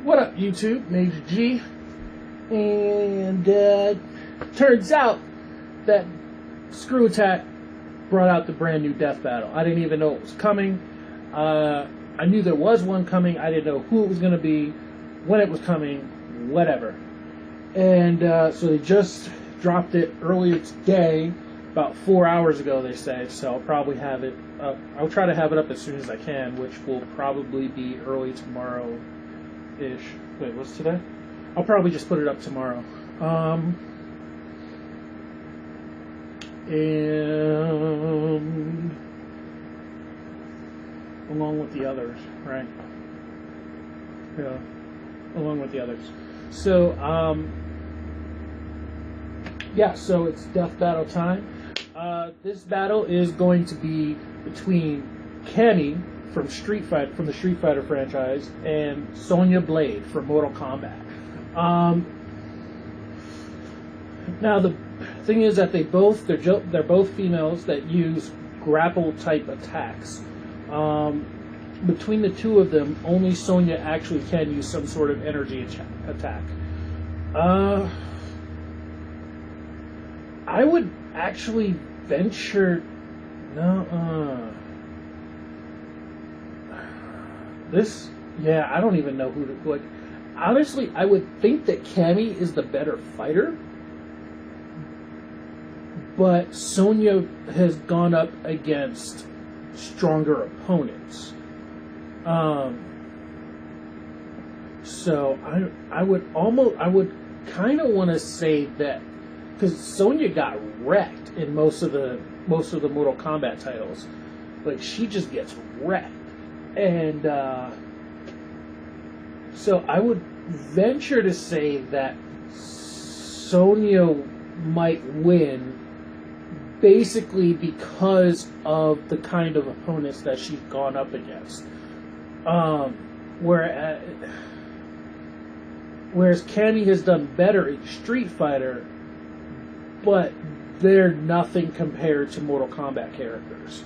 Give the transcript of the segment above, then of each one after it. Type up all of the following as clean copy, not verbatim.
What up, YouTube? Major G. And turns out that Screw Attack brought out the brand new Death Battle. I didn't even know it was coming. I knew there was one coming. I didn't know who it was going to be, when it was coming, whatever. And so they just dropped it earlier today, about 4 hours ago, they say. So I'll probably have it up. I'll try to have it up as soon as I can, which will probably be early tomorrow-ish. Wait, what's today? I'll probably just put it up tomorrow. And along with the others, right? Yeah, along with the others. So, yeah, so it's Death Battle time. This battle is going to be between Cammy from the Street Fighter franchise and Sonya Blade from Mortal Kombat. Now the thing is that they're both females that use grapple type attacks. Between the two of them, only Sonya actually can use some sort of energy attack. I would actually venture this. Yeah, I don't even know who to put. Honestly, I would think that Cammy is the better fighter, but Sonya has gone up against stronger opponents. So I would kind of want to say that, because Sonya got wrecked in most of the Mortal Kombat titles. Like, she just gets wrecked. And so I would venture to say that Sonya might win, basically because of the kind of opponents that she's gone up against. Whereas Cammy has done better in Street Fighter, but they're nothing compared to Mortal Kombat characters.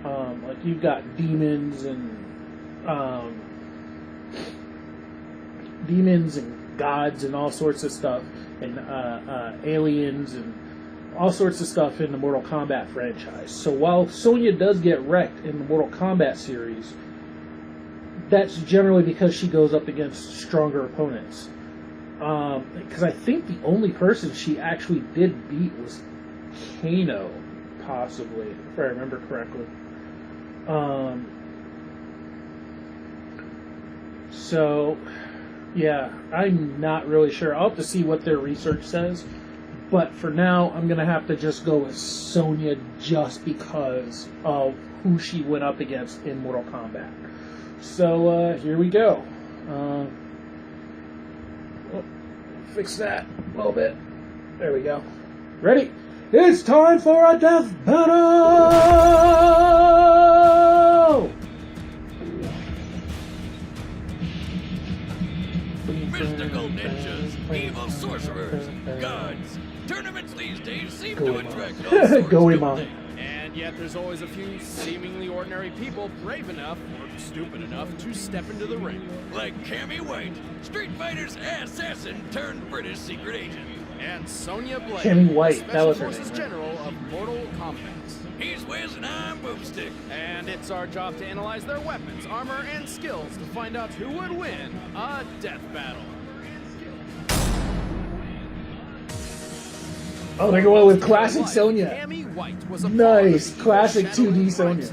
Like, you've got demons and gods and all sorts of stuff, and aliens and all sorts of stuff in the Mortal Kombat franchise. So while Sonya does get wrecked in the Mortal Kombat series, that's generally because she goes up against stronger opponents. Because I think the only person she actually did beat was Kano, possibly, if I remember correctly. So, yeah, I'm not really sure. I'll have to see what their research says. But for now, I'm going to have to just go with Sonya just because of who she went up against in Mortal Kombat. So, here we go. Fix that a little bit. There we go. Ready? It's time for a death battle! Mystical ninjas, evil sorcerers, gods. Tournaments these days seem to attract all sorts of people. And yet there's always a few seemingly ordinary people brave enough, or stupid enough, to step into the ring. Like Cammy White, Street Fighter's assassin turned British secret agent. And Sonya Blade, Cammy White, that Special was her Forces name, General of Mortal Kombat. He's whizzing on boomstick. And it's our job to analyze their weapons, armor, and skills to find out who would win a death battle. Oh, they're going with classic Sonya. Cammy White was a Nice, classic 2D Sonya.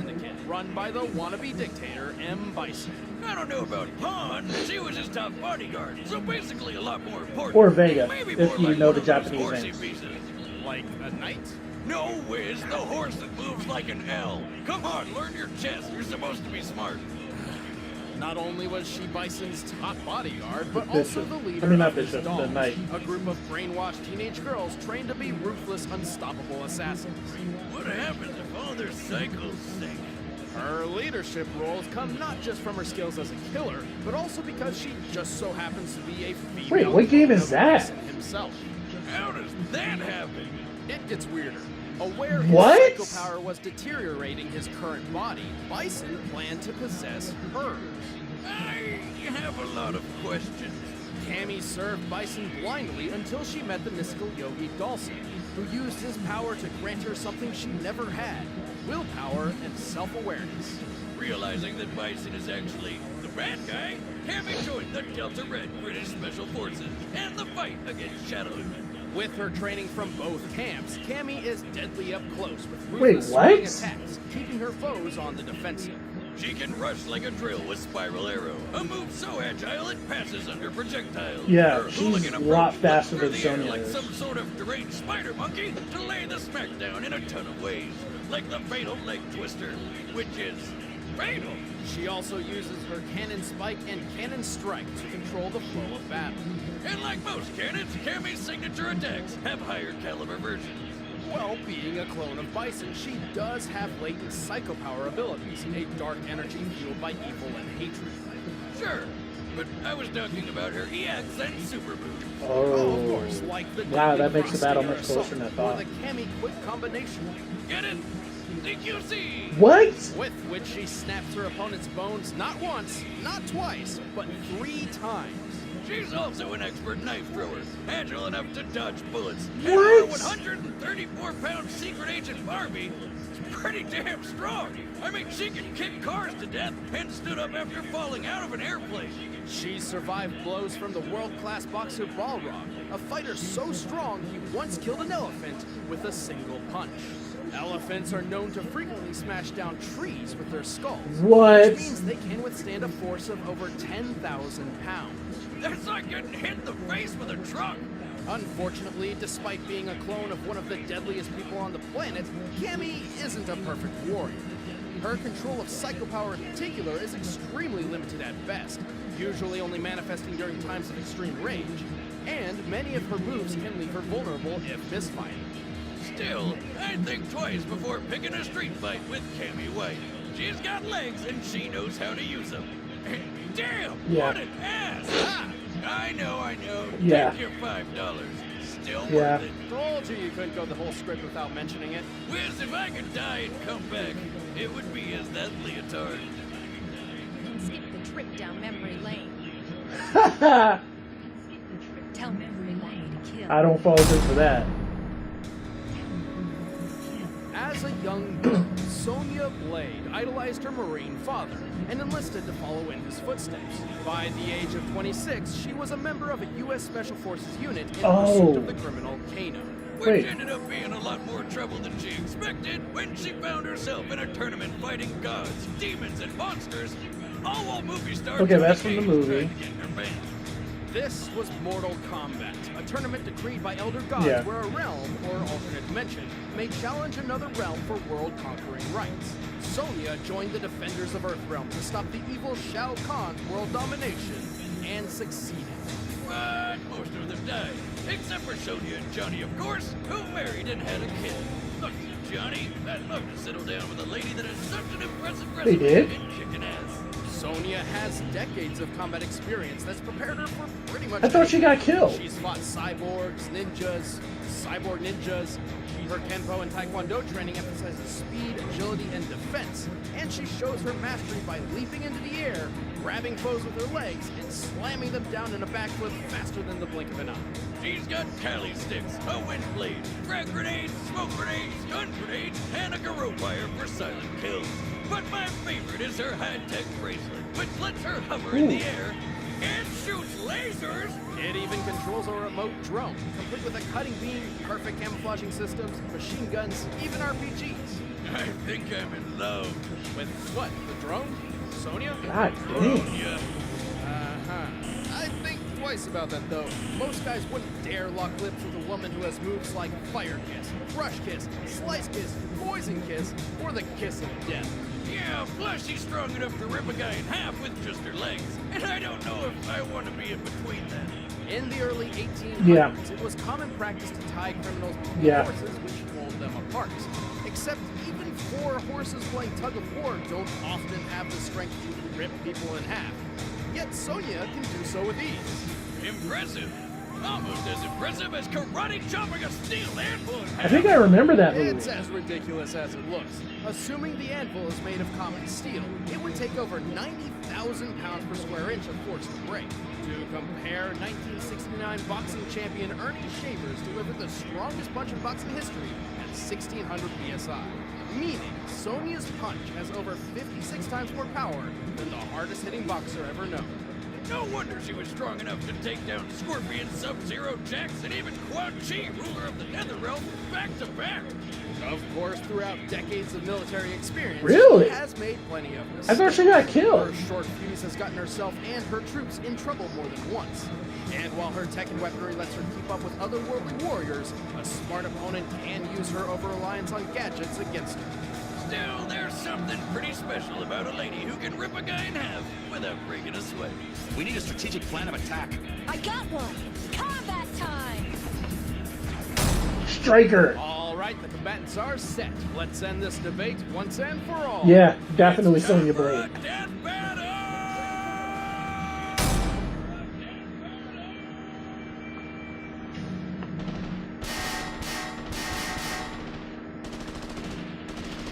Run by the wannabe dictator M. Bison. I don't know about Pawn, she was his top bodyguard, so basically a lot more important. Or Vega, Maybe if more you like know one the of those Japanese horsey names. pieces. Like a knight? No, Wiz, the horse that moves like an L. Come on, learn your chess. You're supposed to be smart. Not only was she Bison's top bodyguard, but Bishop. also the leader I mean, not of his Bishop, the Dolls, knight. a group of brainwashed teenage girls trained to be ruthless, unstoppable assassins. What happens if all their cycles sink? Her leadership roles come not just from her skills as a killer, but also because she just so happens to be a female. Wait, what game is that? Bison himself. How does that happen? It gets weirder. Aware What? his psycho power was deteriorating his current body, Bison planned to possess hers. I have a lot of questions. Cammy served Bison blindly until she met the mystical yogi Dhalsim, who used his power to grant her something she never had: willpower and self-awareness. Realizing that Bison is actually the bad guy, Cammy joined the Delta Red British Special Forces and the fight against Shadowman. With her training from both camps, Cammy is deadly up close with Wait, ruthless what? swing attacks, keeping her foes on the defensive. She can rush like a drill with Spiral Arrow, a move so agile it passes under projectiles. Yeah, Her she's hooligan a approach lot flips faster through than the air Sonya like is. some sort of deranged spider monkey to lay the smackdown in a ton of ways, like the fatal leg twister, which is fatal. She also uses her Cannon Spike and Cannon Strike to control the flow of battle. And like most cannons, Cammy's signature attacks have higher caliber versions. Well, being a clone of Bison, she does have latent psychopower abilities, a dark energy fueled by evil and hatred. Sure, but I was talking about her EX and super move. Oh, of course, like the Wow, deadly that makes the battle Cross-Stinger much closer Assault, than I or thought. the Cammy Quick Combination, Get it? CQC! What? with which she snaps her opponent's bones not once, not twice, but 3 times. She's also an expert knife thrower, agile enough to dodge bullets. What? And our 134-pound secret agent Barbie is pretty damn strong. I mean, she can kick cars to death and stood up after falling out of an airplane. She survived blows from the world-class boxer Balrog, a fighter so strong he once killed an elephant with a single punch. Elephants are known to frequently smash down trees with their skulls, What? which means they can withstand a force of over 10,000 pounds. That's like getting hit in the face with a truck. Unfortunately, despite being a clone of one of the deadliest people on the planet, Cammy isn't a perfect warrior. Her control of psychopower in particular is extremely limited at best, usually only manifesting during times of extreme rage, and many of her moves can leave her vulnerable if misfired. Still, I'd think twice before picking a street fight with Cammy White. She's got legs and she knows how to use them. And damn, Yeah. what an ass! Ah, I know. Yeah. Take your $5. Still Yeah. worth it. Told you couldn't go the whole script without mentioning it. Wiz, if I could die and come back, it would be as that leotard. Skip the trip down memory lane. Tell memory lane to kill. I don't fall good for that. As a young girl, Sonya Blade idolized her Marine father and enlisted to follow in his footsteps. By the age of 26, she was a member of a U.S. Special Forces unit in pursuit of the criminal Kano. Which Wait. ended up being a lot more trouble than she expected when she found herself in a tournament fighting gods, demons, and monsters, all while movie stars Okay, that's from the tried movie. to get her banned. This was Mortal Kombat, a tournament decreed by Elder Gods Yeah. where a realm, or alternate dimension, may challenge another realm for world-conquering rights. Sonya joined the Defenders of Earthrealm to stop the evil Shao Kahn's world domination, and succeeded. But most of them died, except for Sonya and Johnny, of course, who married and had a kid. Look, Johnny, I'd love to settle down with a lady that has such an impressive resume did? in kicking ass. Sonya has decades of combat experience that's prepared her for pretty much I thought she got killed. She's fought cyborgs, ninjas, cyborg ninjas. Her Kenpo and Taekwondo training emphasizes speed, agility, and defense. And she shows her mastery by leaping into the air, grabbing foes with her legs, and slamming them down in a backflip faster than the blink of an eye. She's got tally sticks, a wind blade, frag grenades, smoke grenades, gun grenades, and a garrote wire for silent kills. But my favorite is her high-tech bracelet, which lets her hover in the air and shoots lasers. It even controls a remote drone, complete with a cutting beam, perfect camouflaging systems, machine guns, even RPGs. I think I'm in love. With what? The drone? Sonya? God Oh, dang. yeah. I think twice about that though. Most guys wouldn't dare lock lips with a woman who has moves like Fire Kiss, Rush Kiss, Slice Kiss, Poison Kiss, or the Kiss of Death. Yeah, plus she's strong enough to rip a guy in half with just her legs. And I don't know if I want to be in between that. In the early 1800s, Yeah. it was common practice to tie criminals between Yeah. horses, which pulled them apart. Except even 4 horses playing tug of war don't often have the strength to rip people in half. Yet Sonya can do so with ease. Impressive. Almost as impressive as karate chopping a steel anvil in I half. think I remember that movie. It's as ridiculous as it looks. Assuming the anvil is made of common steel, it would take over 90,000 pounds per square inch of force to break. To compare, 1969 boxing champion Ernie Shavers delivered the strongest punch in boxing history at 1,600 psi. Meaning, Sonya's punch has over 56 times more power than the hardest hitting boxer ever known. No wonder she was strong enough to take down Scorpion, Sub-Zero, Jax, and even Quan Chi, ruler of the Netherrealm, back to back. Of course, throughout decades of military experience, Really? she has made plenty of mistakes. I thought she got killed. Her short fuse has gotten herself and her troops in trouble more than once. And while her tech and weaponry lets her keep up with otherworldly warriors, a smart opponent can use her over-reliance on gadgets against her. Still, there's something pretty special about a lady who can rip a guy in half without breaking a sweat. We need a strategic plan of attack. I got one! Combat time! Striker. All right, the combatants are set. Let's end this debate once and for all. Yeah, definitely It's time Sonya for a Blade. death battle!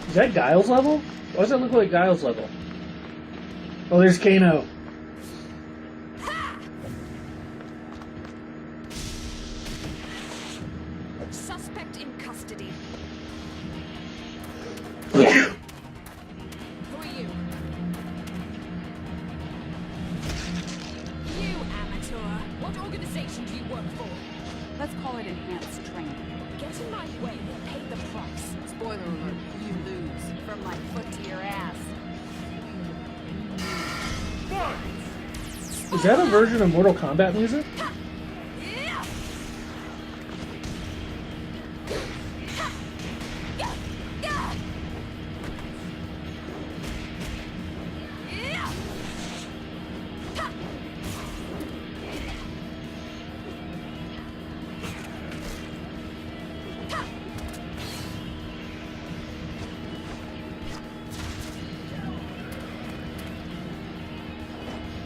Is that Guile's level? Why does that look like Guile's level? Oh, there's Kano. Suspect in custody. Yeah. Who are you? You amateur. What organization do you work for? Let's call it enhanced training. Get in my way and pay the price. Spoiler alert, you lose. From my foot to your ass. Is that a version of Mortal Kombat music? Yeah!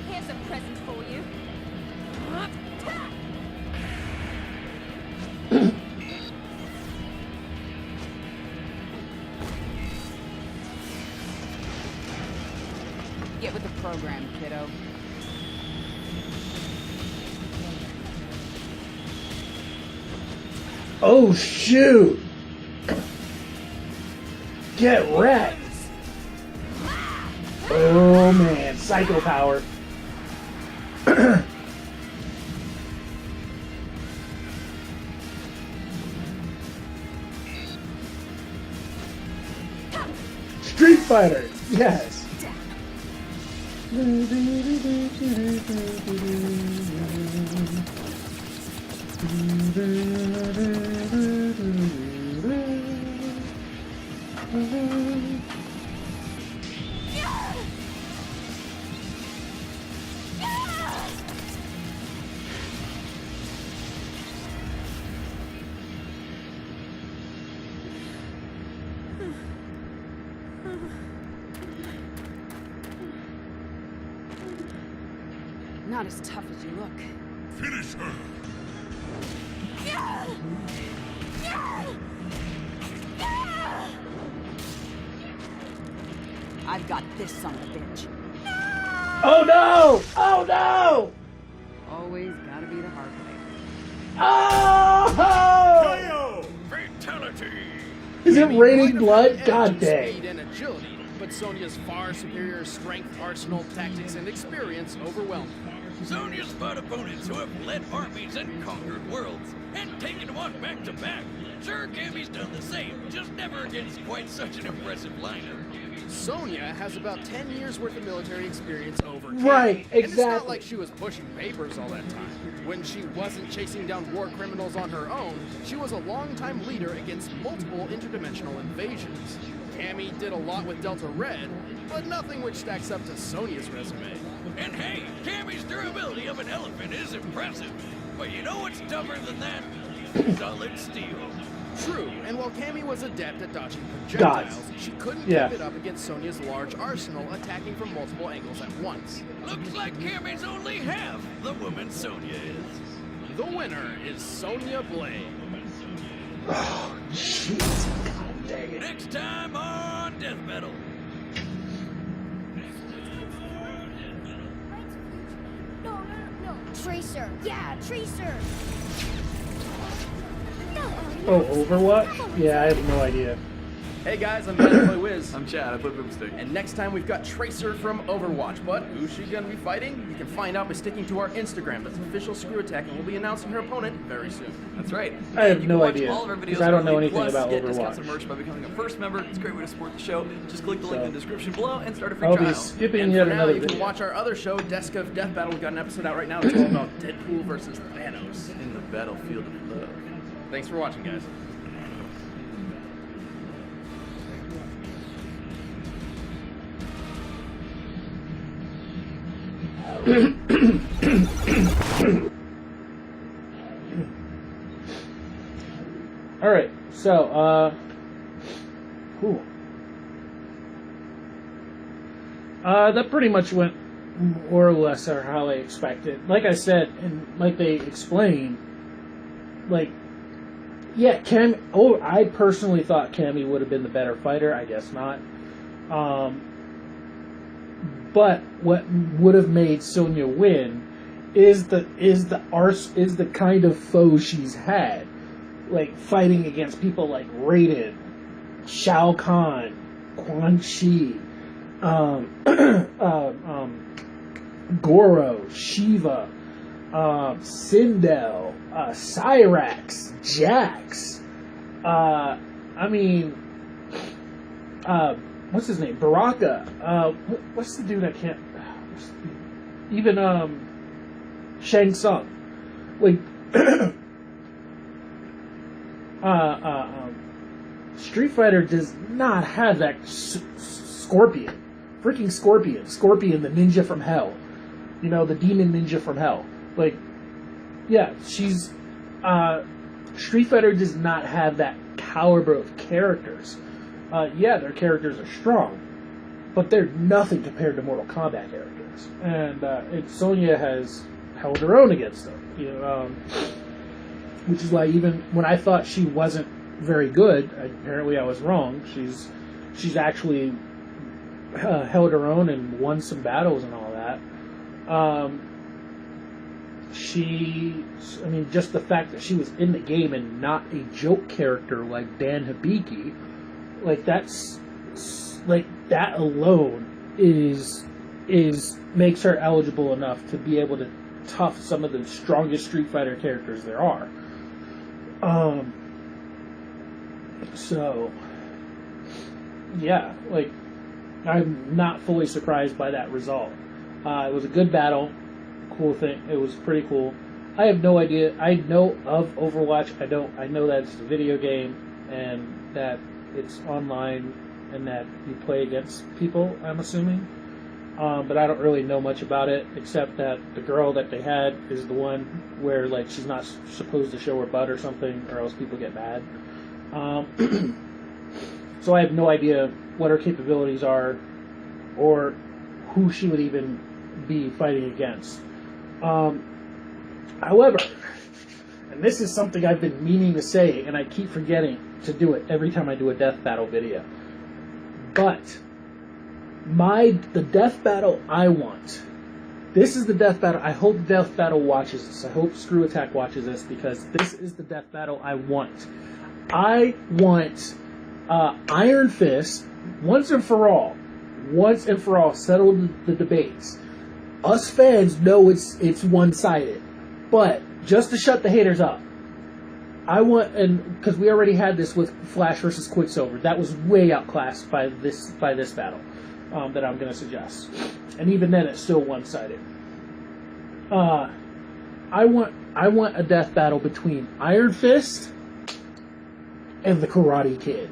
Here's a present for you. Get with the program, kiddo. Oh, shoot. Get wrecked. Oh, man. Psycho power. Street Fighter. Yes. Not as tough as you look. Finish her. I've got this son of a bitch. Oh, no. Oh, no. Always gotta be the hard way. Oh! Fatality! Is it Cammy raining might have blood? had God edge in dang. Speed and agility, but Sonya's far superior strength, arsenal, tactics, and experience overwhelmed her. Sonya's fought opponents who have led armies and conquered worlds, and taken them on back to back. Sure, Cammy's done the same, just never against quite such an impressive lineup. Sonya has about 10 years worth of military experience over Cammy. Right, And it's not exactly. like she was pushing papers all that time. When she wasn't chasing down war criminals on her own, she was a longtime leader against multiple interdimensional invasions. Cammy did a lot with Delta Red, but nothing which stacks up to Sonya's resume. And hey, Cammy's durability of an elephant is impressive. But you know what's tougher than that? Solid steel. True, and while Cammy was adept at dodging projectiles, Gods. she couldn't Yeah. keep it up against Sonya's large arsenal, attacking from multiple angles at once. Looks like Cammy's only half the woman Sonya is. the winner is Sonya Blade. Oh, jeez. God dang it. Next time on Death Battle. No. Tracer. Yeah, Tracer. No. Oh, Overwatch? Yeah, I have no idea. Hey guys, I'm Play Wiz. I'm Chad. I play Boomstick. And next time we've got Tracer from Overwatch. But who's she gonna be fighting? You can find out by sticking to our Instagram. That's official Screw Attack, and we'll be announcing her opponent very soon. That's right. I have And you no can watch idea, all of our videos because I don't know early, anything plus about get discounts Overwatch. and merch by becoming a first member. It's a great way to support the show. Just click the link in the description below and start a free I'll trial. be skipping And yet for now, another you can video. watch our other show, Desk of Death Battle. We've got an episode out right now. It's all about Deadpool versus Thanos. In the battlefield of love. Thanks for watching, guys. All right, so cool. That pretty much went more or less or how I expected. Like I said, and like they explained, like, yeah, I personally thought Cammy would have been the better fighter. I guess not. But what would have made Sonya win is the kind of foe she's had, like fighting against people like Raiden, Shao Kahn, Quan Chi, Goro, Shiva, Sindel, Cyrax, Jax. What's his name? Baraka. What's the dude I can't... Even, Shang Tsung. Like, Street Fighter does not have that Scorpion. Freaking Scorpion. Scorpion, the ninja from hell. You know, the demon ninja from hell. Like, yeah, she's... Street Fighter does not have that caliber of characters. Yeah, their characters are strong, but they're nothing compared to Mortal Kombat characters. And Sonya has held her own against them. You know, which is why even when I thought she wasn't very good, apparently I was wrong. She's actually held her own and won some battles and all that. Just the fact that she was in the game and not a joke character like Dan Hibiki. Like that alone makes her eligible enough to be able to tough some of the strongest Street Fighter characters there are. So yeah, like I'm not fully surprised by that result. It was a good battle, cool thing. It was pretty cool. I have no idea. I know of Overwatch. I know that it's a video game and that it's online and that you play against people, I'm assuming. But I don't really know much about it, except that the girl that they had is the one where, like, she's not supposed to show her butt or something, or else people get mad. So I have no idea what her capabilities are, or who she would even be fighting against. However, and this is something I've been meaning to say, and I keep forgetting to do it every time I do a death battle video. But the death battle I want. This is the death battle. I hope Death Battle watches this. I hope Screw Attack watches this, because this is the death battle I want. I want Iron Fist once and for all, settle the debates. Us fans know it's one-sided, but just to shut the haters up, I want, and because we already had this with Flash versus Quicksilver, that was way outclassed by this battle that I'm going to suggest, and even then it's still one-sided. I want a death battle between Iron Fist and the Karate Kid.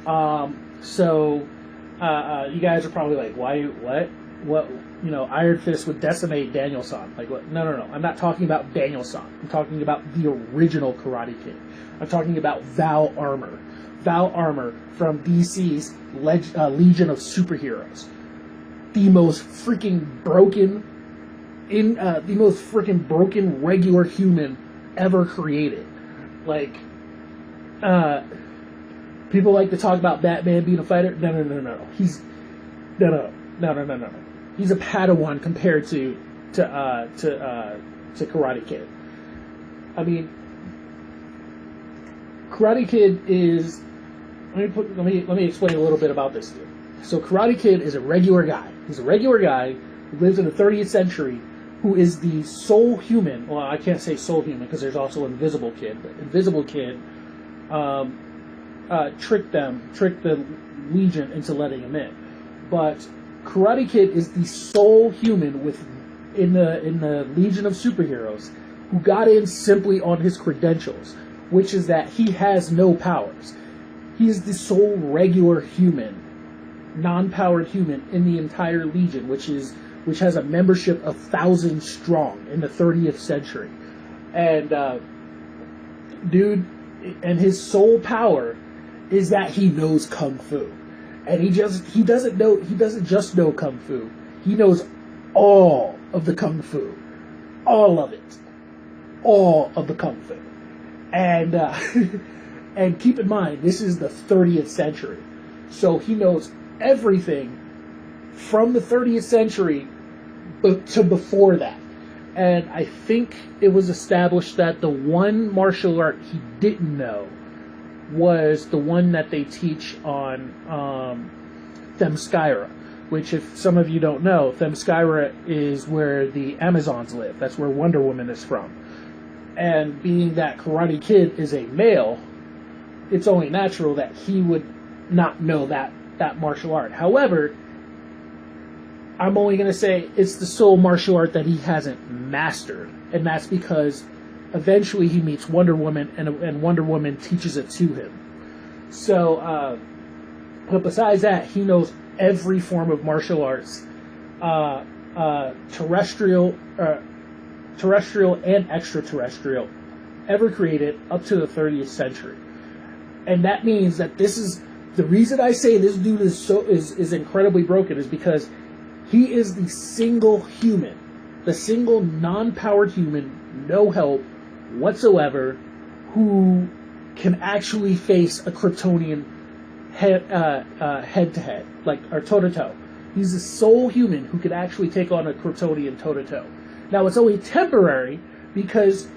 You guys are probably like, why? What? You know, Iron Fist would decimate Daniel-san. Like, what? No. I'm not talking about Daniel-san. I'm talking about the original Karate Kid. I'm talking about Val Armour. Val Armour from DC's Legion of Superheroes. The most freaking broken regular human ever created. Like, people like to talk about Batman being a fighter. No. He's no. He's a Padawan compared to Karate Kid. I mean, Karate Kid is. Let me explain a little bit about this dude. So Karate Kid is a regular guy. He's a regular guy who lives in the 30th century, who is the sole human. Well, I can't say sole human because there's also Invisible Kid. But Invisible Kid tricked the Legion into letting him in. But Karate Kid is the sole human in the Legion of Superheroes who got in simply on his credentials, which is that he has no powers. He is the sole regular human, non-powered human in the entire Legion, which has a membership of 1,000 strong in the 30th century. And and his sole power is that he knows Kung Fu. And he doesn't just know Kung Fu. He knows all of the Kung Fu. All of it. All of the Kung Fu. And and keep in mind, this is the 30th century. So he knows everything from the 30th century to before that. And I think it was established that the one martial art he didn't know was the one that they teach on Themyscira, which, if some of you don't know, Themyscira is where the Amazons live. That's where Wonder Woman is from. And being that Karate Kid is a male, it's only natural that he would not know that martial art. However, I'm only going to say it's the sole martial art that he hasn't mastered. And that's because eventually he meets Wonder Woman, and Wonder Woman teaches it to him. So, but besides that, he knows every form of martial arts, terrestrial and extraterrestrial, ever created up to the 30th century. And that means that this is the reason I say this dude is incredibly broken, is because he is the single human, the single non-powered human, no help whatsoever, who can actually face a Kryptonian head to head, like, or toe to toe. He's the sole human who could actually take on a Kryptonian toe to toe. Now, it's only temporary because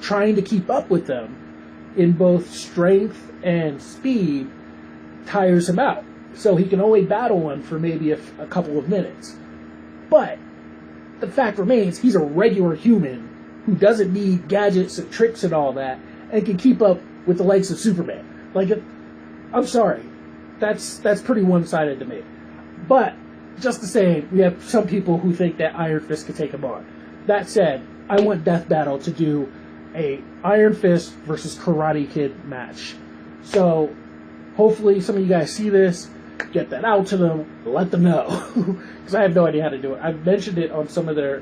trying to keep up with them in both strength and speed tires him out. So he can only battle one for maybe a couple of minutes. But the fact remains, he's a regular human who doesn't need gadgets and tricks and all that, and can keep up with the likes of Superman. Like, I'm sorry, that's pretty one-sided to me. But just the same, we have some people who think that Iron Fist could take him on. That said, I want Death Battle to do a Iron Fist versus Karate Kid match. So hopefully some of you guys see this, get that out to them, let them know, because I have no idea how to do it. I've mentioned it on some of their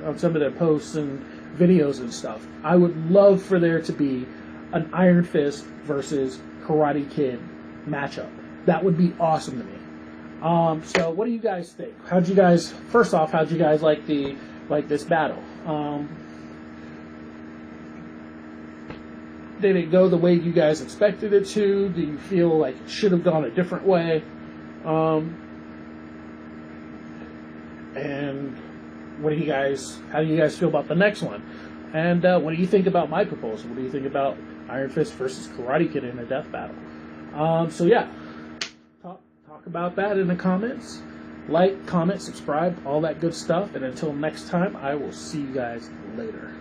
posts and videos and stuff. I would love for there to be an Iron Fist versus Karate Kid matchup. That would be awesome to me. So what do you guys think? How'd you guys like this battle? Did it go the way you guys expected it to? Do you feel like it should have gone a different way? And how do you guys feel about the next one? And what do you think about my proposal? What do you think about Iron Fist versus Karate Kid in a death battle? So yeah, talk about that in the comments. Like, comment, subscribe, all that good stuff. And until next time, I will see you guys later.